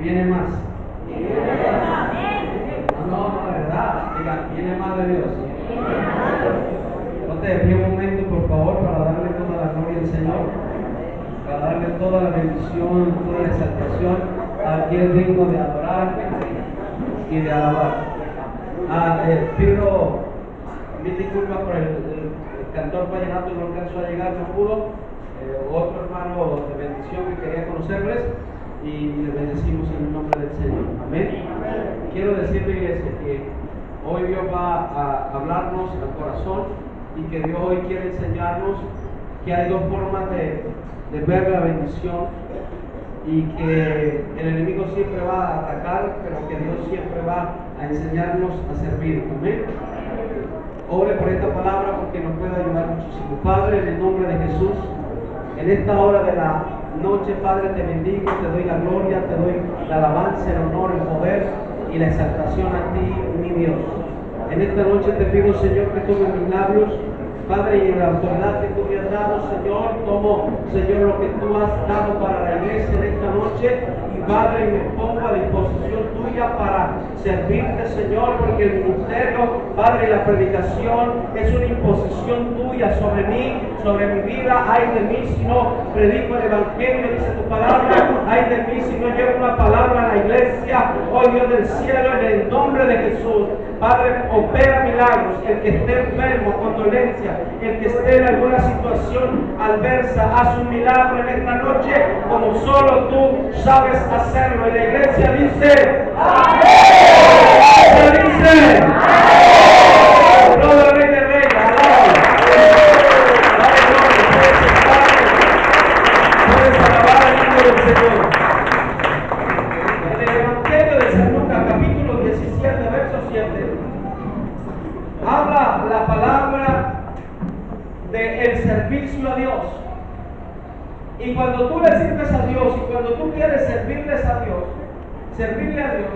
viene más. No, de verdad. Diga, viene más de Dios. No te desvíe un momento, por favor, para darle toda la gloria al Señor, para darle toda la bendición, toda la exaltación a quien es digno de adorar y de alabar. Pido mil disculpas por el cantor vallenato, no alcanzó a llegar, no pudo. Otro hermano de bendición que quería conocerles y les bendecimos en el nombre del Señor. Amén. Quiero decirle, iglesia, que hoy Dios va a hablarnos al corazón y que Dios hoy quiere enseñarnos que hay dos formas de ver la bendición y que el enemigo siempre va a atacar, pero que Dios siempre va a enseñarnos a servir. Amén. Ore por esta palabra porque nos puede ayudar muchísimo. Padre, en el nombre de Jesús, en esta hora de la noche, Padre, te bendigo, te doy la gloria, te doy la alabanza, el honor, el poder y la exaltación a ti, mi Dios. En esta noche te pido, Señor, que tomes mis labios, Padre, y en la autoridad que tú me has dado, Señor, tomo, Señor, lo que tú has dado para la iglesia en esta noche, y Padre, me pongo a disposición tuya para servirte, Señor, porque el ministerio, Padre, y la predicación es una imposición tuya sobre mí, sobre mi vida. Ay de mí si no predico el evangelio, dice tu palabra. Ay de mí si no llevo una palabra a la iglesia. Oh Dios del cielo, en el nombre de Jesús, Padre, opera milagros. El que esté enfermo, condolencia. El que esté en alguna situación adversa, haz un milagro en esta noche como solo tú sabes hacerlo. Y la iglesia dice ¡amén! La iglesia dice ¡amén! Gloria al Rey de Reyes, alaba. Puedes alabar al nombre del Señor. En el Evangelio de San Lucas, capítulo 17, verso 7, habla la palabra del servicio a Dios. Y cuando tú le sirves a Dios y cuando tú quieres servirle a Dios,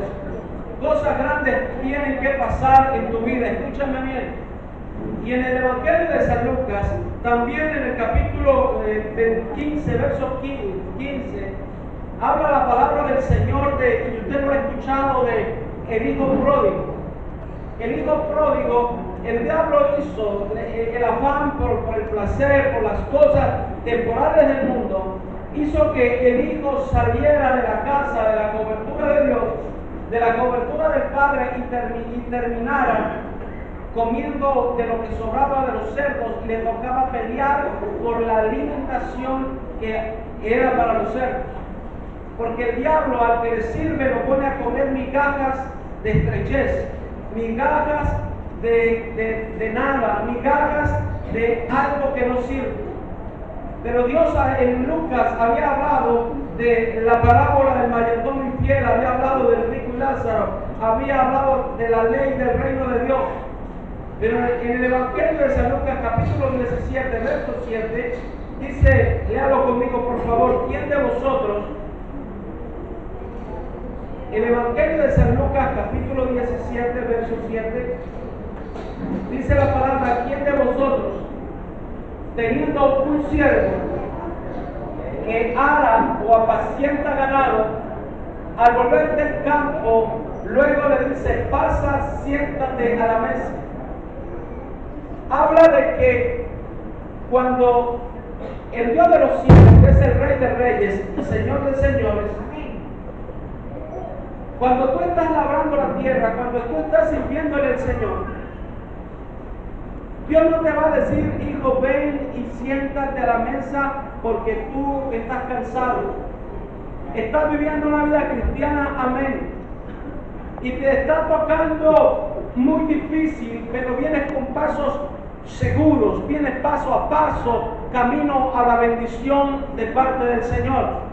cosas grandes tienen que pasar en tu vida. Escúchame bien. Y en el Evangelio de San Lucas, también en el capítulo 15, verso 15, habla la palabra del Señor y usted lo ha escuchado, de el hijo pródigo. El hijo pródigo, el diablo hizo el afán por el placer, por las cosas temporales del mundo, hizo que el hijo saliera de la casa, de la cobertura de Dios, de la cobertura del Padre y terminara comiendo de lo que sobraba de los cerdos, y le tocaba pelear por la alimentación que era para los cerdos. Porque el diablo, al que le sirve, lo pone a comer migajas de estrechez, migajas de nada, migajas de algo que no sirve. Pero Dios en Lucas había hablado de la parábola del mayordomo infiel, había hablado del rico y Lázaro, había hablado de la ley del reino de Dios. Pero en el Evangelio de San Lucas, capítulo 17, verso 7, dice, léalo conmigo por favor, ¿quién de vosotros? El Evangelio de San Lucas, capítulo 17, verso 7, dice la palabra, ¿quién de vosotros, teniendo un siervo que ara o apacienta ganado, al volver del campo, luego le dice, pasa, siéntate a la mesa? Habla de que cuando el Dios de los cielos, que es el Rey de Reyes y Señor de Señores, cuando tú estás labrando la tierra, cuando tú estás sirviéndole al Señor, Dios no te va a decir, hijo, ven y siéntate a la mesa porque tú estás cansado. Estás viviendo una vida cristiana, amén. Y te está tocando muy difícil, pero vienes con pasos seguros, vienes paso a paso, camino a la bendición de parte del Señor.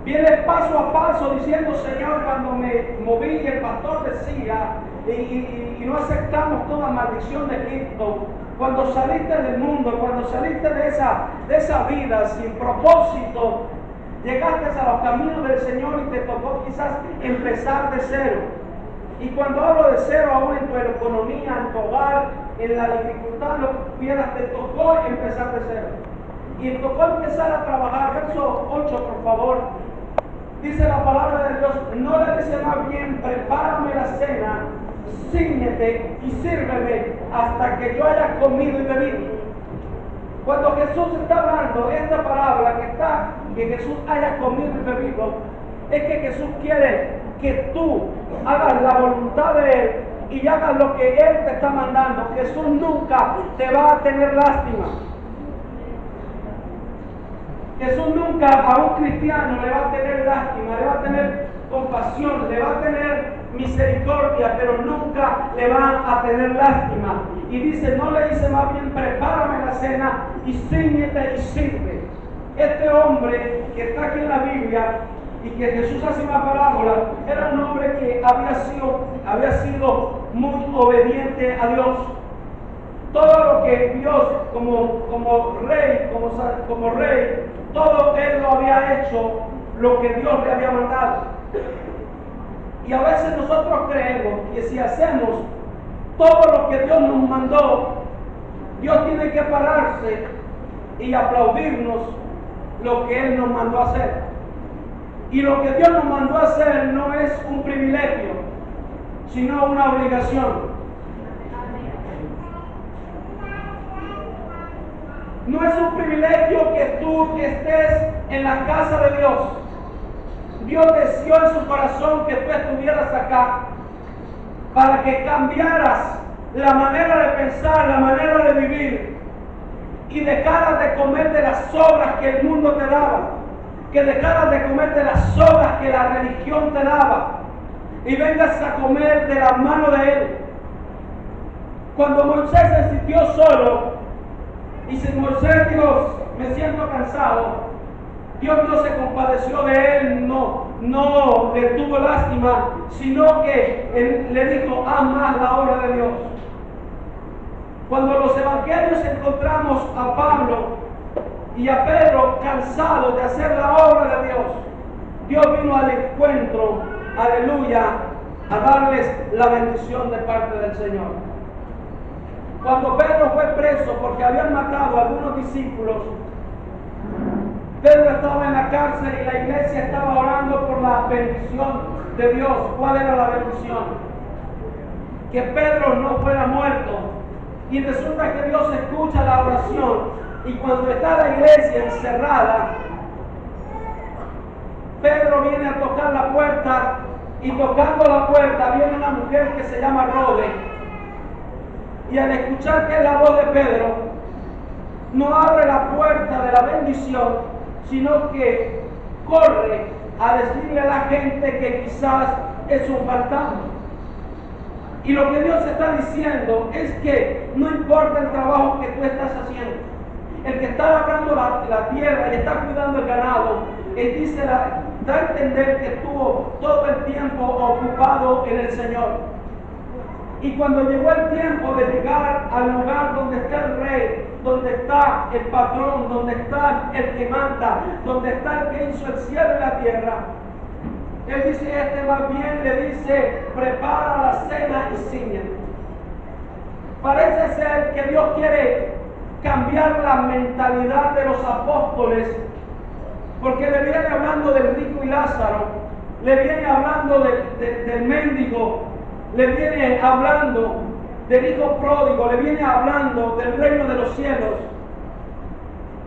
Vienes paso a paso diciendo, Señor, cuando me moví y el pastor decía, y no aceptamos toda maldición de Cristo, cuando saliste del mundo, cuando saliste de esa vida sin propósito, llegaste a los caminos del Señor y te tocó quizás empezar de cero. Y cuando hablo de cero, aún en tu economía, en tu hogar, en la dificultad, lo que tuvieras, te tocó empezar de cero. Y te tocó empezar a trabajar. Verso 8, por favor. Dice la palabra de Dios, no le dice más bien, prepárame la cena, cíñete y sírveme hasta que yo haya comido y bebido. Cuando Jesús está hablando esta palabra que Jesús haya comido y bebido, es que Jesús quiere que tú hagas la voluntad de Él y hagas lo que Él te está mandando. Jesús nunca te va a tener lástima. Jesús nunca a un cristiano le va a tener lástima, le va a tener compasión, le va a tener misericordia, pero nunca le va a tener lástima. Y dice, no le dice más bien, prepárame la cena y cíñete y sirve. Este hombre que está aquí en la Biblia y que Jesús hace una parábola, era un hombre que había sido muy obediente a Dios. Todo lo que Dios como rey, todo él lo había hecho lo que Dios le había mandado. Y a veces nosotros creemos que si hacemos todo lo que Dios nos mandó, Dios tiene que pararse y aplaudirnos lo que Él nos mandó a hacer. Y lo que Dios nos mandó a hacer no es un privilegio, sino una obligación. No es un privilegio que tú estés en la casa de Dios. Dios deseó en su corazón que tú estuvieras acá para que cambiaras la manera de pensar, la manera de vivir y dejaras de comer de las sobras que el mundo te daba, que dejaras de comer de las sobras que la religión te daba y vengas a comer de la mano de Él. Cuando Moisés se sintió solo y si Moisés dijo, me siento cansado, Dios no se compadeció de él, no le tuvo lástima, sino que él le dijo, haz más la obra de Dios. Cuando en los evangelios encontramos a Pablo y a Pedro cansados de hacer la obra de Dios, Dios vino al encuentro, aleluya, a darles la bendición de parte del Señor. Cuando Pedro fue preso porque habían matado a algunos discípulos, Pedro estaba en la cárcel y la iglesia estaba orando por la bendición de Dios. ¿Cuál era la bendición? Que Pedro no fuera muerto. Y resulta que Dios escucha la oración y cuando está la iglesia encerrada, Pedro viene a tocar la puerta y tocando la puerta viene una mujer que se llama Rode. Y al escuchar que es la voz de Pedro, no abre la puerta de la bendición, sino que corre a decirle a la gente que quizás es un fantasma. Y lo que Dios está diciendo es que no importa el trabajo que tú estás haciendo, el que está labrando la tierra y está cuidando el ganado, Él dice, da a entender que estuvo todo el tiempo ocupado en el Señor. Y cuando llegó el tiempo de llegar al lugar donde está el rey, donde está el patrón, donde está el que manda, donde está el que hizo el cielo y la tierra, él dice, más bien le dice, prepara la cena y cíñete. Parece ser que Dios quiere cambiar la mentalidad de los apóstoles, porque le viene hablando del rico y Lázaro, le viene hablando del mendigo, le viene hablando del hijo pródigo, le viene hablando del reino de los cielos.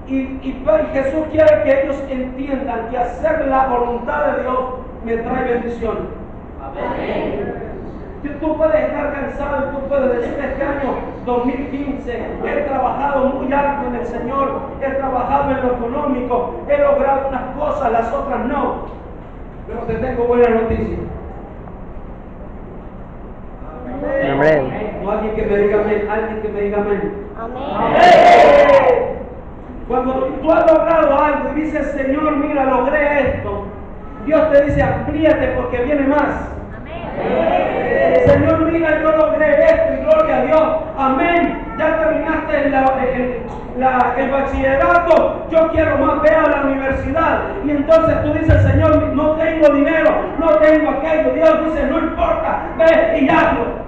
Y Jesús quiere que ellos entiendan que hacer la voluntad de Dios me trae bendición. Amén. Tú puedes estar cansado y tú puedes decir, este año 2015 he trabajado muy alto en el Señor, he trabajado en lo económico, he logrado unas cosas, las otras no. Pero te tengo buena noticia. Amén. No, alguien que me diga amén, alguien que me diga amén. Amén. Cuando tú has logrado algo y dices, Señor, mira, logré esto, Dios te dice, amplíate porque viene más. Amén. Señor, mira, yo logré esto y gloria a Dios. Amén. Ya terminaste el bachillerato, yo quiero más, ve a la universidad. Y entonces tú dices, Señor, no tengo dinero, no tengo aquello. Dios dice, no importa, ve y hazlo.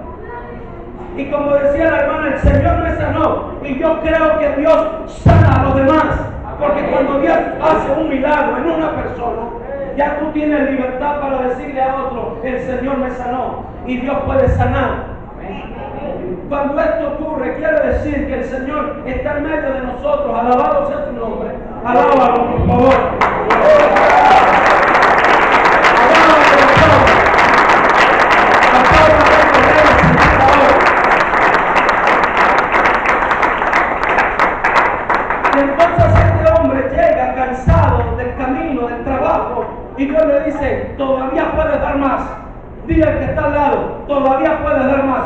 Y como decía la hermana, el Señor me sanó. Y yo creo que Dios sana a los demás. Porque cuando Dios hace un milagro en una persona, ya tú tienes libertad para decirle a otro, el Señor me sanó y Dios puede sanar. Cuando esto ocurre, quiere decir que el Señor está en medio de nosotros. Alabado sea su nombre. Alábalo, por favor. Alábalo, por favor. La palabra de Dios es ahora. Y entonces este hombre llega cansado del camino, del trabajo, y Dios le dice, todavía puedes dar más. Dile al que está al lado, todavía puedes dar más.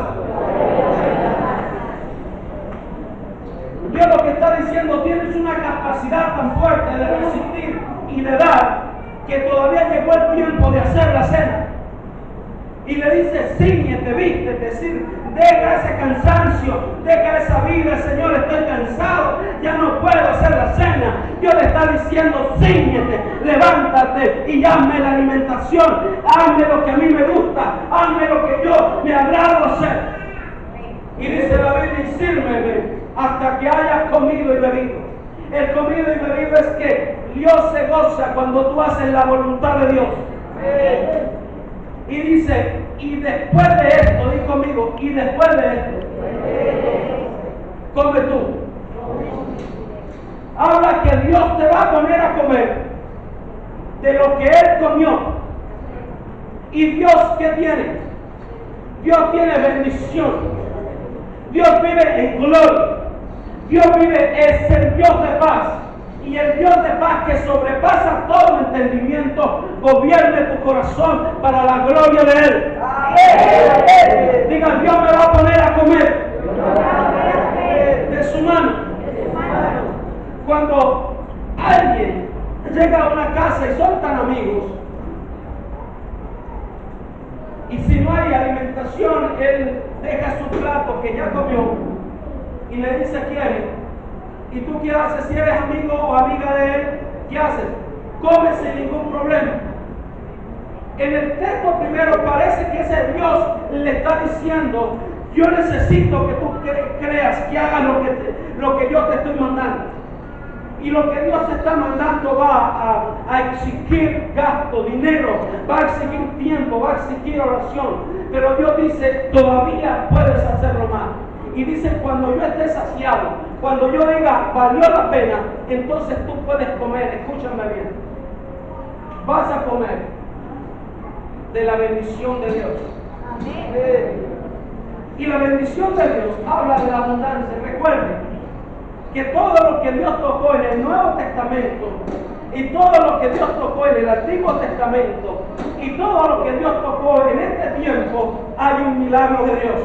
Dios lo que está diciendo, tienes una capacidad tan fuerte de resistir y de dar, que todavía llegó el tiempo de hacer la cena. Y le dice, cíñete, vístete, es decir, deja ese cansancio, deja esa vida, Señor, estoy cansado, ya no puedo hacer la cena. Dios le está diciendo, cíñete, levántate y hazme la alimentación, hazme lo que a mí me gusta, hazme lo que yo me agrado hacer. Y dice la Biblia, y sírveme hasta que hayas comido y bebido. El comido y bebido es que Dios se goza cuando tú haces la voluntad de Dios. Y dice, y después de esto, di conmigo, y después de esto, come tú. Habla que Dios te va a poner a comer de lo que Él comió. ¿Y Dios qué tiene? Dios tiene bendición. Dios vive en gloria. Dios vive, es el Dios de paz. Y el Dios de paz que sobrepasa todo entendimiento, gobierne tu corazón para la gloria de Él. Diga, Dios me va a poner a comer de su mano. Cuando alguien llega a una casa y son tan amigos, y si no hay alimentación, él deja su plato que ya comió y le dice, ¿quiere? ¿Y tú qué haces? Si eres amigo o amiga de él, ¿qué haces? Come sin ningún problema. En el texto primero parece que ese Dios le está diciendo, yo necesito que tú creas que hagas lo que yo te estoy mandando. Y lo que Dios te está mandando va a exigir gasto, dinero, va a exigir tiempo, va a exigir oración. Pero Dios dice, todavía puedes hacerlo más. Y dice, cuando yo esté saciado, cuando yo diga, valió la pena, entonces tú puedes comer. Escúchame bien. Vas a comer de la bendición de Dios. Y la bendición de Dios habla de la abundancia. Recuerden que todo lo que Dios tocó en el Nuevo Testamento y todo lo que Dios tocó en el Antiguo Testamento y todo lo que Dios tocó en este tiempo, hay un milagro de Dios.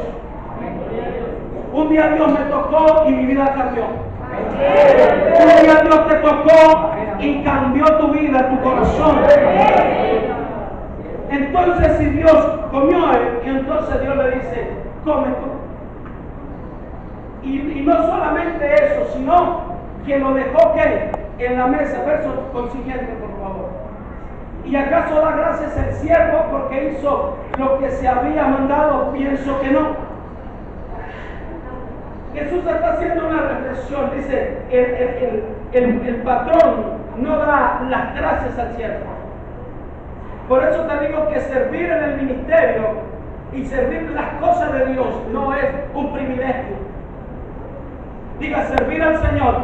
Un día Dios me tocó y mi vida cambió. Un día Dios te tocó y cambió tu vida, tu corazón. Entonces si Dios comió él, y entonces Dios le dice, come tú. Y no solamente eso, sino que lo dejó que en la mesa. Verso consiguiente, por favor. ¿Y acaso da gracias el siervo porque hizo lo que se había mandado? Pienso que no. Jesús está haciendo una reflexión. Dice, el patrón no da las gracias al siervo. Por eso te digo que servir en el ministerio y servir las cosas de Dios no es un privilegio. Diga, servir al Señor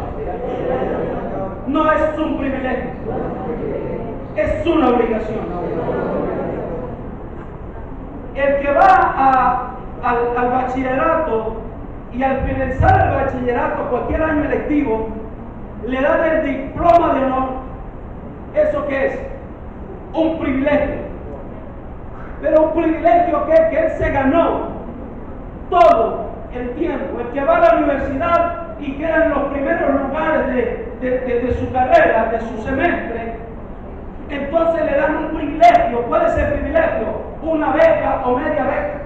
no es un privilegio, es una obligación. El que va al bachillerato y al finalizar el bachillerato, cualquier año electivo, le dan el diploma de honor. ¿Eso qué es? Un privilegio. Pero un privilegio que él se ganó todo el tiempo. El que va a la universidad y queda en los primeros lugares de su carrera, de su semestre, entonces le dan un privilegio. ¿Cuál es el privilegio? Una beca o media beca.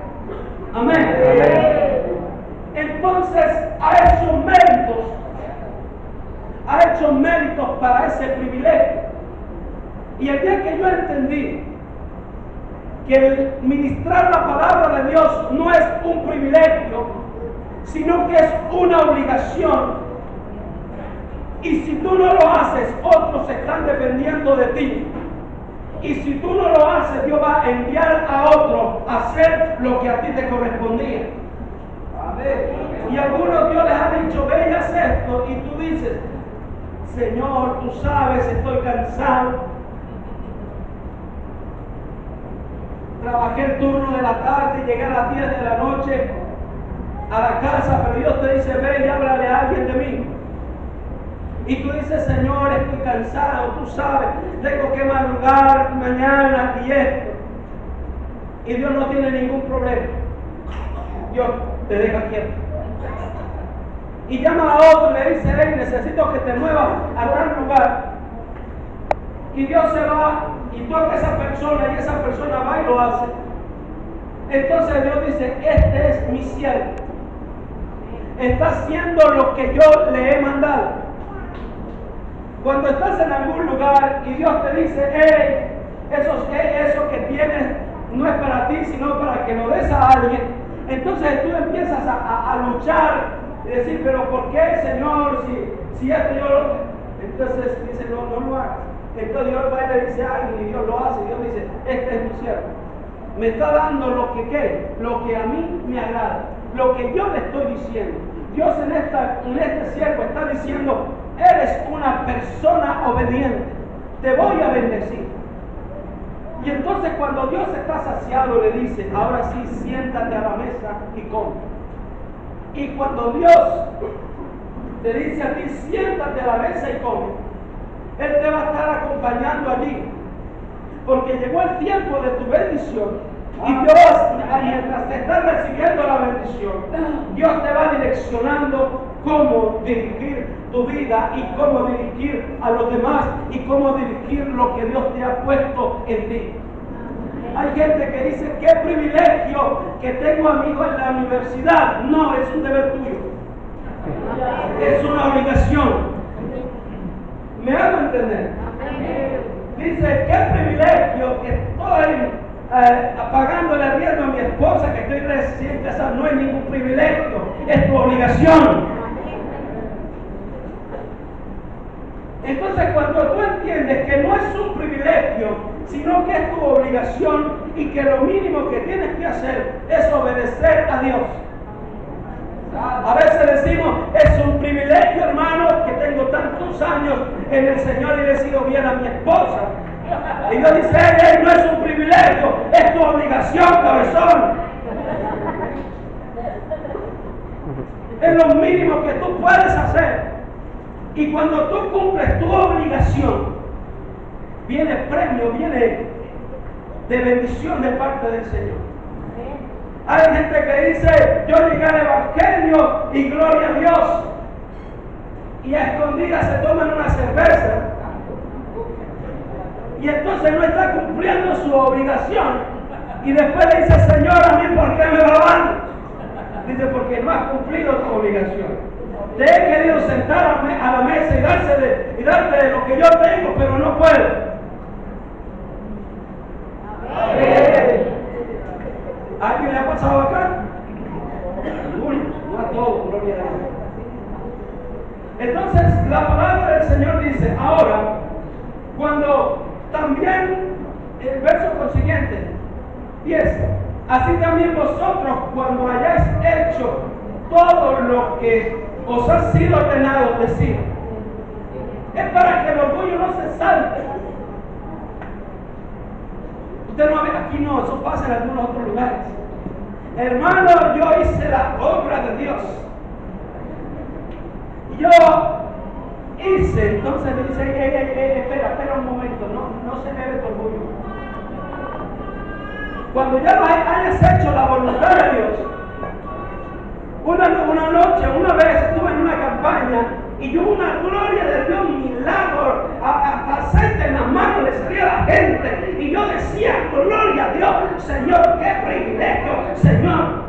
Amén. Entonces ha hecho méritos para ese privilegio. Y el día que yo entendí que el ministrar la palabra de Dios no es un privilegio, sino que es una obligación. Y si tú no lo haces, otros están dependiendo de ti. Y si tú no lo haces, Dios va a enviar a otro a hacer lo que a ti te correspondía. Y a algunos Dios les ha dicho, ve y haz esto, y tú dices, Señor, tú sabes, estoy cansado. Trabajé el turno de la tarde y llegué a las 10 de la noche a la casa, pero Dios te dice, ve y háblale a alguien de mí. Y tú dices, Señor, estoy cansado, tú sabes, tengo que madrugar mañana y esto. Y Dios no tiene ningún problema. Dios te deja quieto. Y llama a otro y le dice, hey, necesito que te muevas a tal lugar. Y Dios se va y toca a esa persona y esa persona va y lo hace. Entonces Dios dice, este es mi siervo. Está haciendo lo que yo le he mandado. Cuando estás en algún lugar y Dios te dice, hey, eso que tienes no es para ti, sino para que lo des a alguien, entonces tú empiezas a luchar y decir, pero ¿por qué, Señor? Si esto yo lo... Entonces dice, no lo hagas. Entonces Dios va y le dice a alguien y Dios lo hace y Dios dice, este es mi siervo. Me está dando lo que a mí me agrada, lo que yo le estoy diciendo. Dios en este siervo está diciendo, eres una persona obediente, te voy a bendecir. Y entonces cuando Dios está saciado le dice, ahora sí, siéntate a la mesa y come. Y cuando Dios te dice a ti, siéntate a la mesa y come, Él te va a estar acompañando allí, porque llegó el tiempo de tu bendición. Y Dios, mientras te está recibiendo la bendición, Dios te va direccionando cómo dirigir tu vida y cómo dirigir a los demás y cómo dirigir lo que Dios te ha puesto en ti. Hay gente que dice, qué privilegio que tengo amigos en la universidad. No, es un deber tuyo. Es una obligación. ¿Me hago entender? Dice, qué privilegio que estoy pagando el arriendo a mi esposa, que estoy recién casado. No es ningún privilegio, es tu obligación. Entonces cuando tú entiendes que no es un privilegio, sino que es tu obligación y que lo mínimo que tienes que hacer es obedecer a Dios. A veces decimos, es un privilegio, hermano, que tengo tantos años en el Señor y le he sido bien a mi esposa. Y Dios dice, no es un privilegio, es tu obligación, cabezón. Es lo mínimo que tú puedes hacer. Y cuando tú cumples tu obligación, viene premio, viene de bendición de parte del Señor. Hay gente que dice, yo llegué al Evangelio y gloria a Dios. Y a escondidas se toman una cerveza. Y entonces no está cumpliendo su obligación. Y después le dice, Señor, a mí, ¿por qué me va dando? Dice, porque no has cumplido tu obligación. Te he querido sentar a la mesa y darte de lo que yo tengo, pero no puedo. ¿A alguien le ha pasado acá? Algunos, no a todos, gloria a Dios. Entonces, la palabra del Señor dice, ahora, cuando también, el verso consiguiente, 10, así también vosotros, cuando hayáis hecho todo lo que os ha sido ordenado decir, es para que el orgullo no se salte. Usted no ve, aquí no, eso pasa en algunos otros lugares. Hermano, yo hice la obra de Dios. Yo hice, entonces me dice, espera un momento, no se debe tu orgullo. Cuando ya lo hayas hecho la voluntad de Dios. Una noche, una vez estuve en una campaña y yo una gloria de Dios, un milagro, hasta aceite en las manos le salía a la gente y yo decía, gloria a Dios, Señor, qué privilegio, Señor.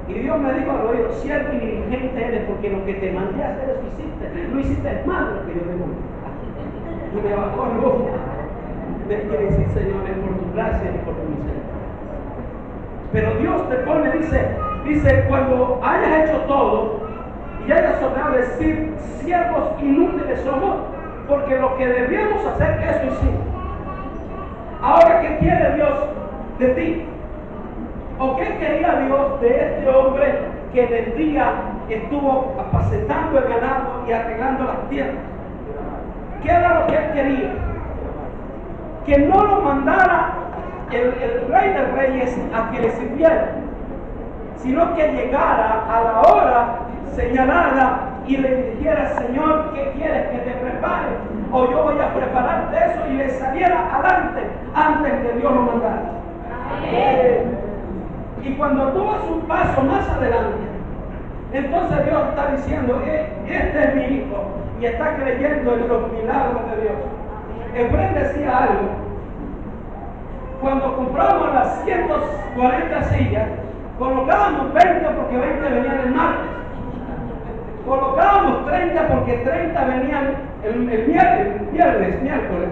Y Dios me dijo al oído, cierto y diligente eres, porque lo que te mandé a hacer eso hiciste, no hiciste más de lo que yo te mandé. Y me bajó el ojo. Me quiere decir, Señor, es por tu gracia y por tu misericordia. Pero Dios te pone, dice, cuando hayas hecho todo y hayas ordenado decir, siervos inútiles somos, porque lo que debíamos hacer, eso hicimos. Ahora qué quiere Dios de ti? ¿O qué quería Dios de este hombre que del día estuvo apacentando el ganado y arreglando las tierras? ¿Qué era lo que él quería? Que no lo mandara el rey de reyes a que le sirviera, sino que llegara a la hora señalada y le dijera: Señor, ¿qué quieres que te prepare? O yo voy a prepararte eso, y le saliera adelante antes que Dios lo mandara. Y cuando tú vas un paso más adelante, entonces Dios está diciendo: este es mi hijo, y está creyendo en los milagros de Dios. Efraín decía algo: cuando compramos las 140 sillas, colocábamos 20 porque 20 venían el martes, colocábamos 30 porque 30 venían el miércoles,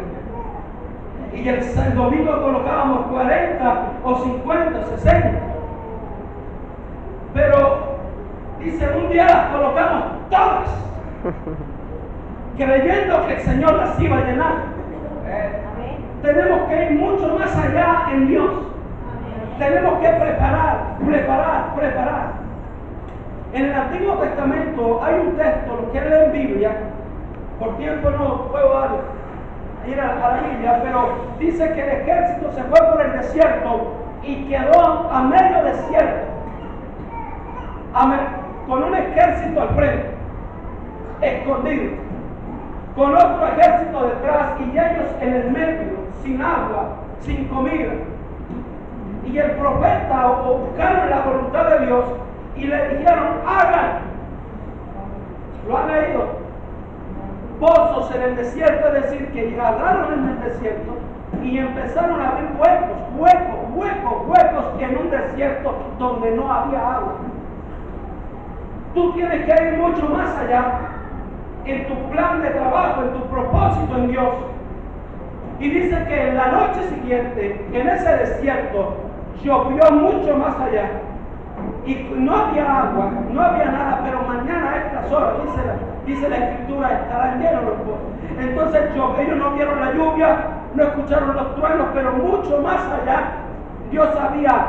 y el domingo colocábamos 40 o 50, 60. Pero dice, un día las colocamos todas, creyendo que el Señor las iba a llenar. Tenemos que ir mucho más allá en Dios. Tenemos que preparar. En el Antiguo Testamento hay un texto, lo que lee en Biblia, por tiempo no puedo ir a la Biblia, pero dice que el ejército se fue por el desierto y quedó a medio desierto, con un ejército al frente, escondido, con otro ejército detrás y ellos en el medio, sin agua, sin comida. Y el profeta buscaron la voluntad de Dios y le dijeron: hagan. ¿Lo han leído? Pozos en el desierto, es decir, que agarraron en el desierto y empezaron a abrir huecos en un desierto donde no había agua. Tú tienes que ir mucho más allá en tu plan de trabajo, en tu propósito en Dios. Y dice que en la noche siguiente, en ese desierto, llovió mucho más allá. Y no había agua, no había nada, pero mañana a estas horas, dice la Escritura, estarán llenos los pozos. Entonces ellos no vieron la lluvia, no escucharon los truenos, pero mucho más allá, Dios había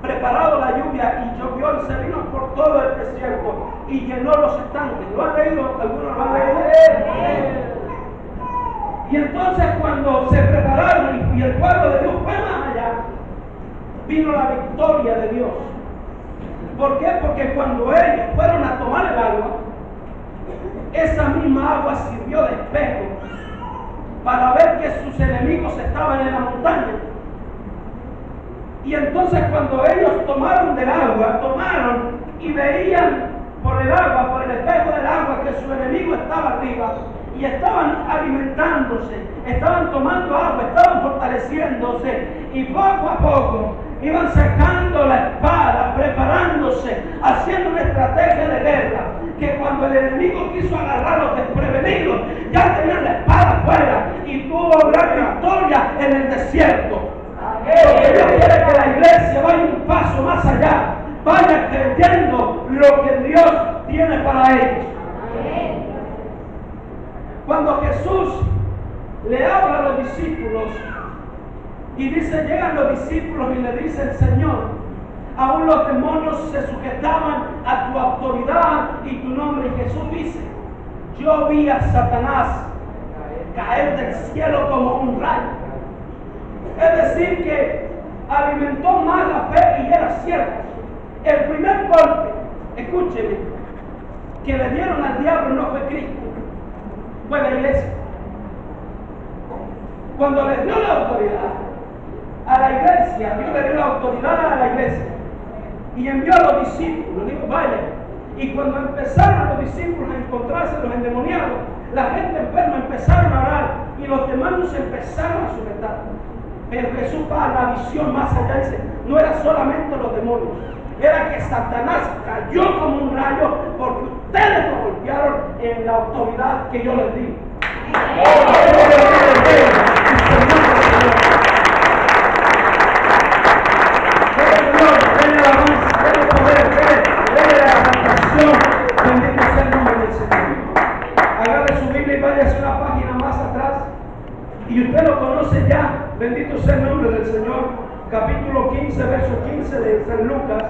preparado la lluvia y llovió y se vino por todo el desierto y llenó los estanques. ¿Lo han leído? ¿Algunos lo han leído? Y entonces cuando se prepararon y el pueblo de Dios fue más allá, vino la victoria de Dios. ¿Por qué? Porque cuando ellos fueron a tomar el agua, esa misma agua sirvió de espejo para ver que sus enemigos estaban en la montaña. Y entonces cuando ellos tomaron del agua, tomaron y veían por el agua, por el espejo del agua, que su enemigo estaba arriba, y estaban alimentándose, estaban tomando agua, estaban fortaleciéndose, y poco a poco iban sacando la espada, preparándose, haciendo una estrategia de guerra, que cuando el enemigo quiso agarrarlos desprevenidos, ya tenían la espada afuera y tuvo gran victoria en el desierto. Porque Dios quiere que la iglesia vaya un paso más allá, vaya creyendo lo que Dios tiene para ellos. Cuando Jesús le habla a los discípulos y dice, llegan los discípulos y le dicen: Señor, aún los demonios se sujetaban a tu autoridad y tu nombre. Y Jesús dice: yo vi a Satanás caer del cielo como un rayo. Es decir, que alimentó más la fe, y era cierto. El primer golpe, escúcheme, que le dieron al diablo no fue Cristo, fue la iglesia. Cuando le dio la autoridad a la iglesia, Dios le dio la autoridad a la iglesia y envió a los discípulos, dijo: vayan. Y cuando empezaron los discípulos a encontrarse los endemoniados, la gente enferma empezaron a orar y los demonios empezaron a sujetar. Pero Jesús va a la visión más allá y dice: no era solamente los demonios, era que Satanás cayó como un rayo porque ustedes lo golpearon en la autoridad que yo les di. Bendito sea el nombre del Señor. Agarre su Biblia y vaya a una página más atrás. Y usted lo conoce ya. Bendito sea el nombre del Señor. Capítulo 15, verso 15 de San Lucas.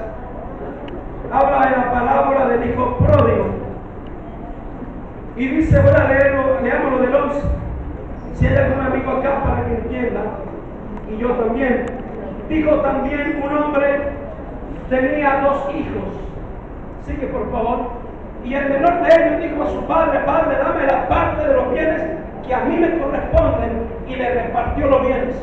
Habla de la parábola del hijo pródigo. Y dice, voy a leerlo, leámoslo del 11. Si hay algún amigo acá para que entienda, y yo también. Dijo también un hombre, tenía 2 hijos. Sigue por favor. Y el menor de ellos dijo a su padre, padre, dame la parte de los bienes que a mí me corresponden, y le repartió los bienes.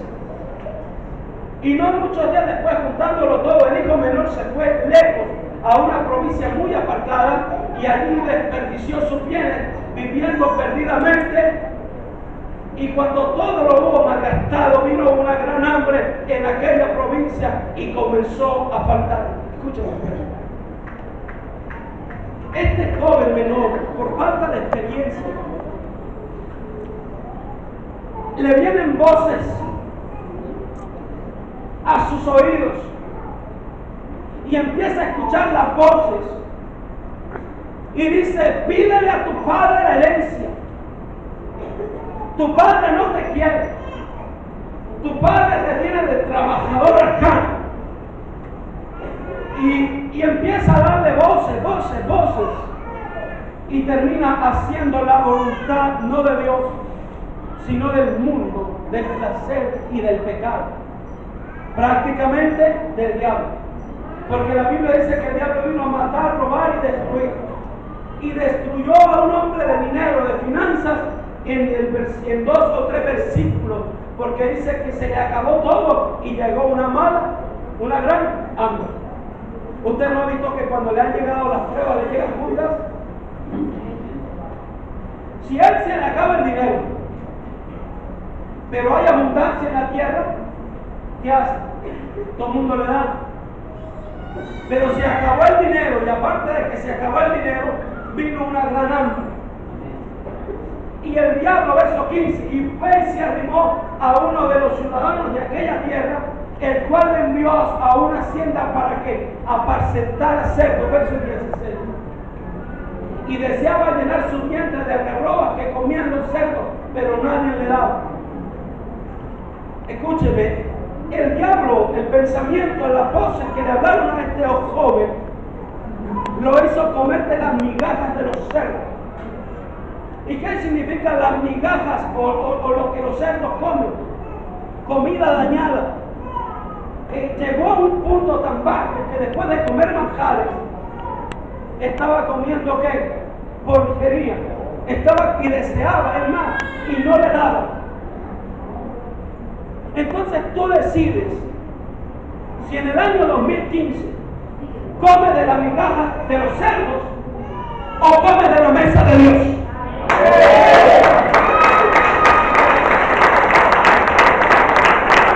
Y no muchos días después, juntándolo todo, el hijo menor se fue lejos a una provincia muy apartada y allí desperdició sus bienes viviendo perdidamente. Y cuando todo lo hubo malgastado, vino una gran hambre en aquella provincia y comenzó a faltar. Escúchame. Este joven menor, por falta de experiencia, le vienen voces a sus oídos y empieza a escuchar las voces y dice, pídele a tu padre la herencia. Tu padre no te quiere. Tu padre te tiene de trabajador arcano. Y empieza a darle voces. Y termina haciendo la voluntad no de Dios, sino del mundo, del placer y del pecado. Prácticamente del diablo. Porque la Biblia dice que el diablo vino a matar, robar y destruir. Y destruyó a un hombre de dinero, de finanzas, en 2 o 3 versículos. Porque dice que se le acabó todo y llegó una gran hambre. ¿Usted no ha visto que cuando le han llegado las pruebas le llegan juntas? Si a él se le acaba el dinero, pero hay abundancia en la tierra, ¿qué hace? Todo el mundo le da. Pero se acabó el dinero, y aparte de que se acabó el dinero, vino una gran hambre. Y el diablo, verso 15, y fue y se arrimó a uno de los ciudadanos de aquella tierra, el cual le envió a una hacienda para que apacentara cerdos, verso 16. Y deseaba llenar su vientre de algarrobas que comían los cerdos, pero nadie le daba. Escúcheme, el diablo, el pensamiento, las voces que le hablaron a este joven, lo hizo comer de las migajas de los cerdos. ¿Y qué significan las migajas o lo que los cerdos comen? Comida dañada. Llegó a un punto tan bajo que después de comer manjares, estaba comiendo ¿qué? Porquería. Estaba y deseaba el más y no le daba. Entonces tú decides si en el año 2015 comes de la migaja de los cerdos o comes de la mesa de Dios.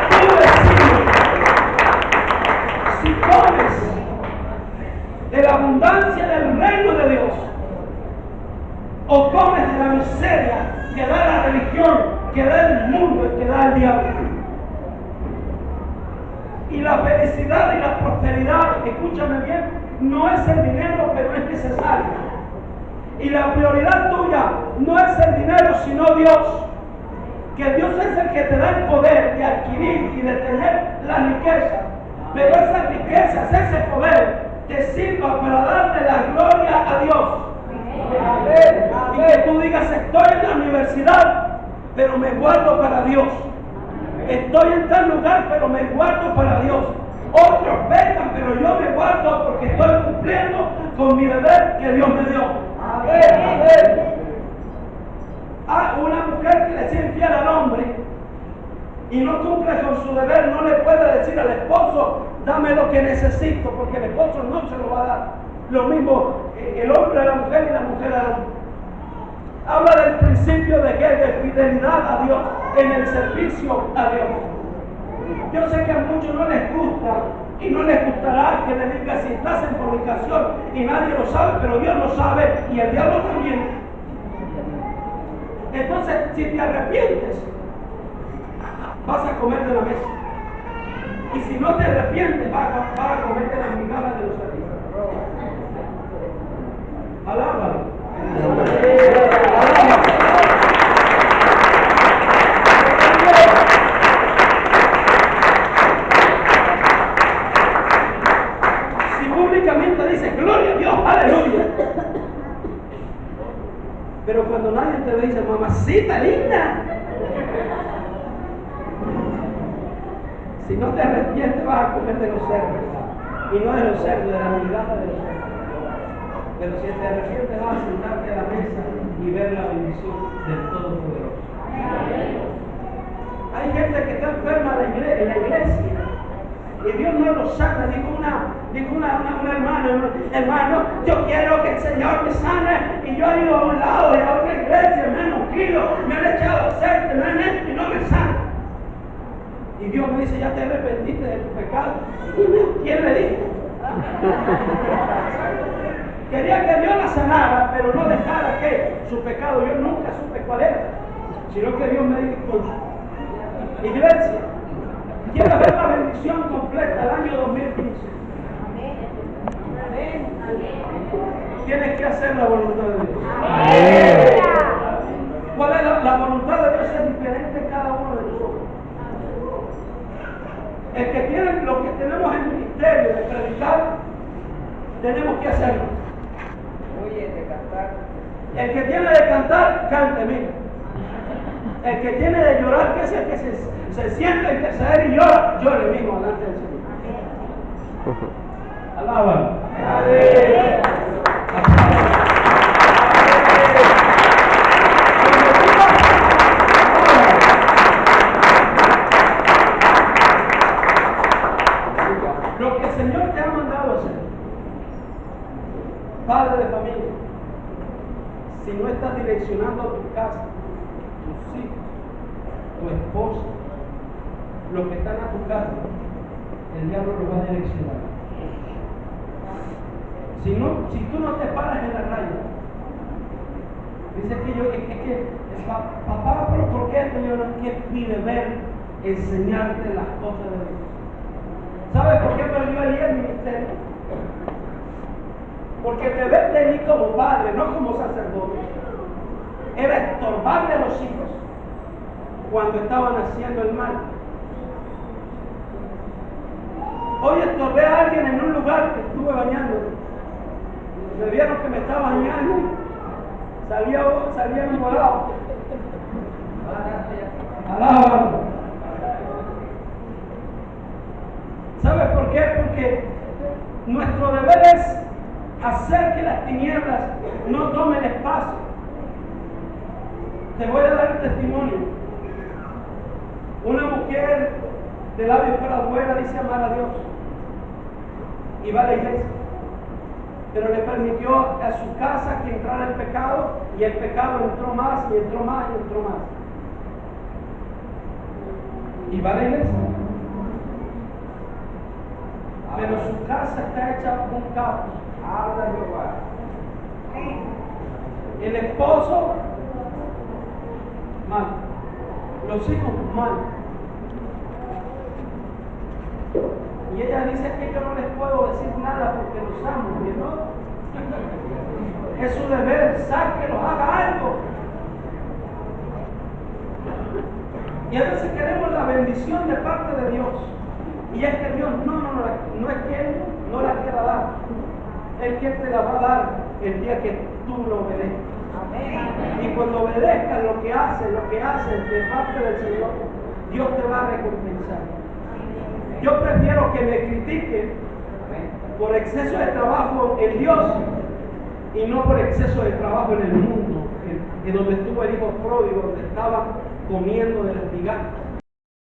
Tú decides si comes de la abundancia del reino de Dios o comes de la miseria que da la religión, que da el mundo y que da el diablo. Y la felicidad y la prosperidad, escúchame bien, no es el dinero, pero es necesario. Y la prioridad tuya no es el dinero, sino Dios. Que Dios es el que te da el poder de adquirir y de tener la riqueza. Pero esas riquezas, ese poder, te sirva para darle la gloria a Dios. Y que tú digas, estoy en la universidad, pero me guardo para Dios. Estoy en tal lugar, pero me guardo para Dios. Otros pecan, pero yo me guardo porque estoy cumpliendo con mi deber que Dios me dio. Una mujer que le sea infiel al hombre y no cumple con su deber, no le puede decir al esposo, dame lo que necesito, porque el esposo no se lo va a dar. Lo mismo el hombre a la mujer y la mujer al hombre. Habla del principio de fidelidad a Dios, en el servicio a Dios. Yo sé que a muchos no les gusta y no les gustará que le diga si estás en fornicación y nadie lo sabe, pero Dios lo sabe y el diablo también. Entonces, si te arrepientes, vas a comer de la mesa. Y si no te arrepientes, vas a comer de las migajas de los cerdos. Alábalo. Pero cuando nadie te lo dice, mamacita linda, si no te arrepientes vas a comer de los cerdos. Y no de los cerdos, de la migaja de los cerdos. Pero si te arrepientes vas a sentarte a la mesa y ver la bendición del Todopoderoso. Hay gente que está enferma en la iglesia y Dios no lo sana. Dijo una hermana, hermano, yo quiero que el Señor me sane, y yo he ido a un lado y a otra iglesia, me han ungido, me han echado aceite, me han hecho y no me sana. Y Dios me dice, ya te arrepentiste de tu pecado. ¿Quién le dijo? Quería que Dios la sanara, pero no dejara que su pecado, yo nunca supe cuál era, sino que Dios me dijo, iglesia, quiero ver la bendición completa del año 2015. Tienes que hacer la voluntad de Dios. ¿Cuál es la voluntad de Dios? Es diferente en cada uno de nosotros. El que tiene, lo que tenemos en el ministerio de predicar, tenemos que hacerlo. El que tiene de cantar, cante, mira. El que tiene de llorar, que es el que se sienta a interceder y llora, llore mismo delante del Señor. Alaba. Lo que el Señor te ha mandado a hacer, padre de familia, si no estás direccionando a tu casa, tus hijos, tu esposa, los que están a tu cargo, el diablo los va a direccionar. Si tú no te paras en la raya, dice que papá, pero ¿por qué esto? Yo no quiero mi deber enseñarte las cosas de Dios. ¿Sabes por qué perdió Elías el ministerio? Porque el deber de Elías como padre, no como sacerdote, era estorbarle a los hijos cuando estaban haciendo el mal. Hoy estorbé a alguien en un lugar que estuve bañando. Me vieron que me estaba bañando, salía envolado. Alaba. ¿Sabes por qué? Porque nuestro deber es hacer que las tinieblas no tomen espacio. Te voy a dar un testimonio. Una mujer de labios para afuera dice amar a Dios y va a la iglesia, pero le permitió a su casa que entrara el pecado, y el pecado entró más y entró más y entró más. Y va a la iglesia, pero su casa está hecha un caos. Habla Jehová. El esposo mal, los hijos mal. Y ella dice que yo no les puedo decir nada porque los amo, ¿no? Es su deber, sáquelos, haga algo. Y a veces queremos la bendición de parte de Dios. Y es que Dios no es que Él no la quiera dar. Él que te la va a dar el día que tú lo obedezcas. Y cuando obedezcas lo que haces de parte del Señor, Dios te va a recompensar. Yo prefiero que me critiquen por exceso de trabajo en Dios y no por exceso de trabajo en el mundo, en donde estuvo el hijo pródigo, donde estaba comiendo de las migajas.